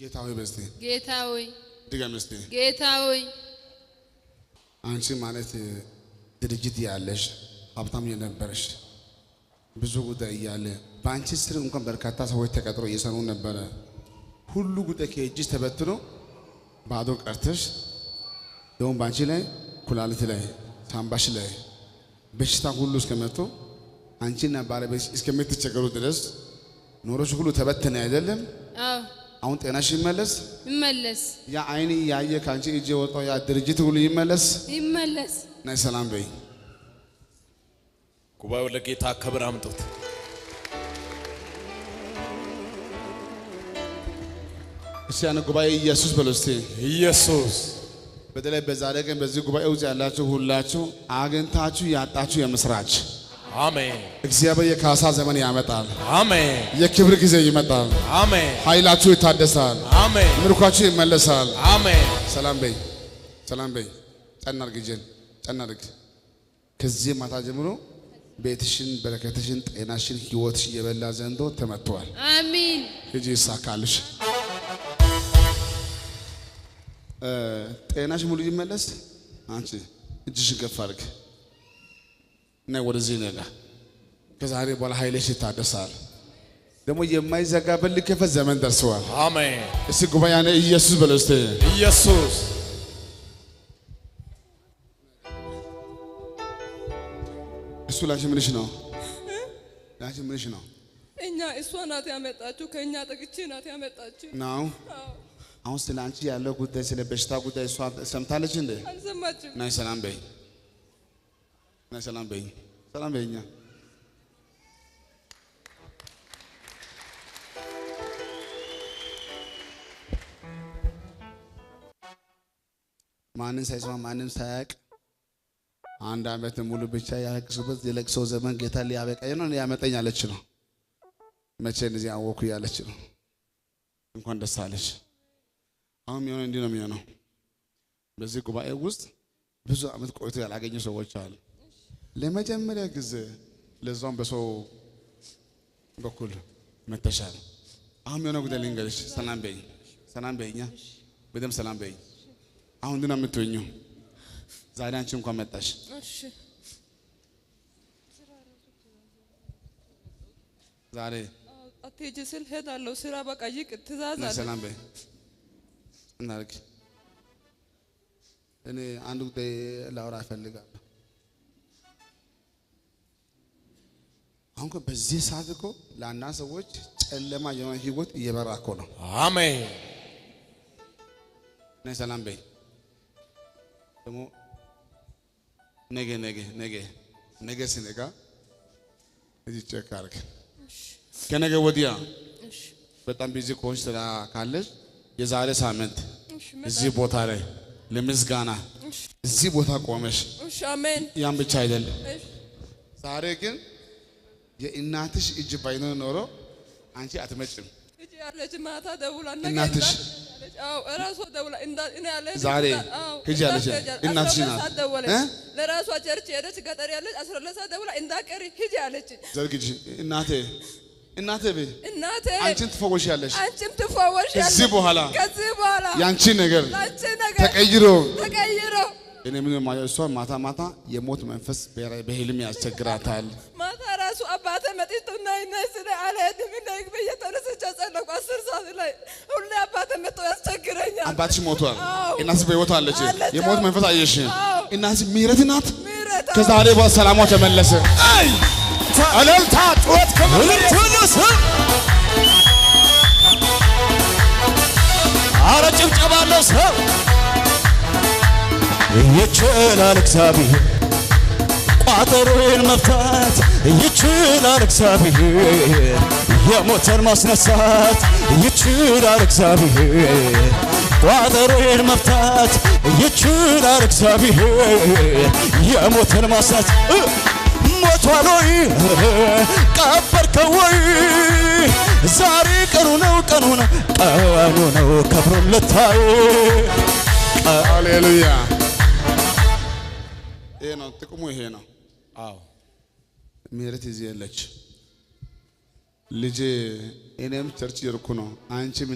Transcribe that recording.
ጌታ ሆይ በስቲ ጌታ ሆይ ድገም እስቲ ጌታ ሆይ አንቺ ማለት ድርጅት ያለሽ ሀብታም የነበረሽ ብዙ ጉዳይ ያለ በአንቺ ስር እንኳን በርካታ ሰዎች ተቀጥሮ እየሰሩ ነበር። ሁሉ ጉዳይ ከእጅሽ ተበትኖ ባዶ ቀርተሽ ደም ባንቺ ላይ ኩላሊት ላይ ሳምባሽ ላይ በሽታ ሁሉ እስከመቶ አንቺና ባለቤትሽ እስከምትቸገሩ ድረስ ኖሮሽ ሁሉ ተበተነ አይደለም? አዎ አሁን ጤናሽ ይመለስ ያ አይኔ ያየ ካንቺ እጅ ወጣው ያ ድርጅት ሁሉ ይመለስ ናይ ሰላም በይ። ጉባኤው ለጌታ ክብር አምጡት። እሺ ያን ጉባኤ ኢየሱስ በሉስቲ ኢየሱስ በተለይ በዛሬ ቀን በዚህ ጉባኤ ውስጥ ያላችሁ ሁላችሁ አግኝታችሁ ያጣችሁ የምስራች አሜን። እግዚአብሔር የካሳ ዘመን ያመጣል። አሜን። የክብር ጊዜ ይመጣል። አሜን። ኃይላችሁ ይታደሳል። አሜን። ምርኳችሁ ይመለሳል። አሜን። ሰላም በይ ሰላም በይ። ጨናርግ ከዚህ ማታ ጀምሮ ቤትሽን በረከትሽን ጤናሽን ህይወትሽ የበላ ዘንዶ ተመቷል። አሜን። እጂ ይሳካልሽ። ጤናሽ ሙሉ ይመለስ። አንቺ እጅሽን ከፍ አድርግ እና ወደዚህ ነጋ። ከዛሬ በኋላ ኃይልሽ ይታደሳል። ደግሞ የማይዘጋበት ሊከፈት ዘመን ደርሷል። አሜን። እስቲ ጉባኤ ያኔ ኢየሱስ በሉ እስቲ ኢየሱስ። እሱ ላንቺ ምንሽ ነው? ላንቺ ምንሽ ነው? እኛ እሷ ናት ያመጣችሁ ከኛ ጥቅቼ ናት ያመጣችሁ ነው። አሁን ስለ አንቺ ያለው ጉዳይ ስለ በሽታ ጉዳይ እሷ ሰምታለች እንዴ? አልሰማችም። ናይ ሰላም በይ ናይ ሰላም በይ ሰላም በይኛ ማንን ሳይሰማ ማንን ሳያቅ አንድ አመት ሙሉ ብቻ ያለቅሱበት የለቅሶ ዘመን ጌታ ሊያበቃኝ ነው ሊያመጣኝ አለች ነው። መቼ እንደዚህ አወኩ ያለች ነው። እንኳን ደስ አለሽ። አሁን የሚሆነው እንዲህ ነው የሚሆነው። በዚህ ጉባኤ ውስጥ ብዙ አመት ቆይቶ ያላገኙ ሰዎች አሉ። ለመጀመሪያ ጊዜ ለዛም በሰው በኩል መተሻል። አሁን የሚሆነው ጉዳይ ልንገርሽ። ሰላም በይኛ በደም ሰላም በይ። አሁን እንዲህ ነው የምትሆኚው። ዛሬ አንቺ እንኳን መጣሽ። እሺ ዛሬ አትሄጂ ስል ሄዳለሁ። ስራ በቃ ይቅ ትእዛዝ አለ። ሰላም በይ እናርግ። እኔ አንድ ጉዳይ ላውራ እፈልጋለሁ። አሁን በዚህ ሰዓት እኮ ለአንዳንድ ሰዎች ጨለማ የሆነ ህይወት እየበራ እኮ ነው። አሜን። ናይ ሰላም በይ። ደግሞ ነገ ሲነጋ እዚህ ቼክ አድርግ። ከነገ ወዲያ በጣም ቢዚ ከሆንሽ ስራ ካለሽ የዛሬ ሳምንት እዚህ ቦታ ላይ ለምስጋና እዚህ ቦታ ቆመሽ አሜን። ያን ብቻ አይደለም። ዛሬ ግን የእናትሽ እጅ ባይኖር ኖሮ አንቺ አትመጭም። እጂ ያለች ማታ ደውላ እናትሽ አው እራሷ ደውላ እኔ ያለች ዛሬ ሂጂ ያለች እናትሽ ናት። ለራሷ ቸርች ሄደች ገጠር ያለች 12 ሰዓት ደውላ እንዳቀሪ ሂጂ ያለች ዘርግጂ እናቴ በይ አንቺን ትፈወሻለሽ። ከዚህ በኋላ ያንቺ ነገር ተቀይሮ እኔ ምን ማለት እሷ ማታ የሞት መንፈስ በህልም ያስቸግራታል። ማታ ራሱ አባቴ መጥቶና ይነስለ አለድም እንደግ በየተነሰች ጸለቁ 10 ሰዓት ላይ ሁሌ አባቴ መጥቶ ያስቸግረኛል። አባትሽ ሞቷል። እናትሽ በህይወት አለች። የሞት መንፈስ አየሽ። እናትሽ ምህረት ናት። ከዛሬ በኋላ ሰላሟ ተመለሰ። አይ አለልታ ጩኸት ከመለስ አረ ጭብጨባ አለው ሰው ይችላል እግዚአብሔር ቋጠሮዬን መፍታት ይችላል እግዚአብሔር የሞተን ማስነሳት ይችላል እግዚአብሔር ቋጠሮዬን መፍታት ይችላል እግዚአብሔር የሞተን ማስነሳት ሞቷል ወይ ቀበርከው ወይ ዛሬ ቀኑ ነው ከብሮን ልታይ ሃሌሉያ። ይሄ ነው ጥቅሙ ይሄ ነው። አዎ ምህረት ይዘለች ልጄ እኔም ቸርች የርኩ ነው አንቺ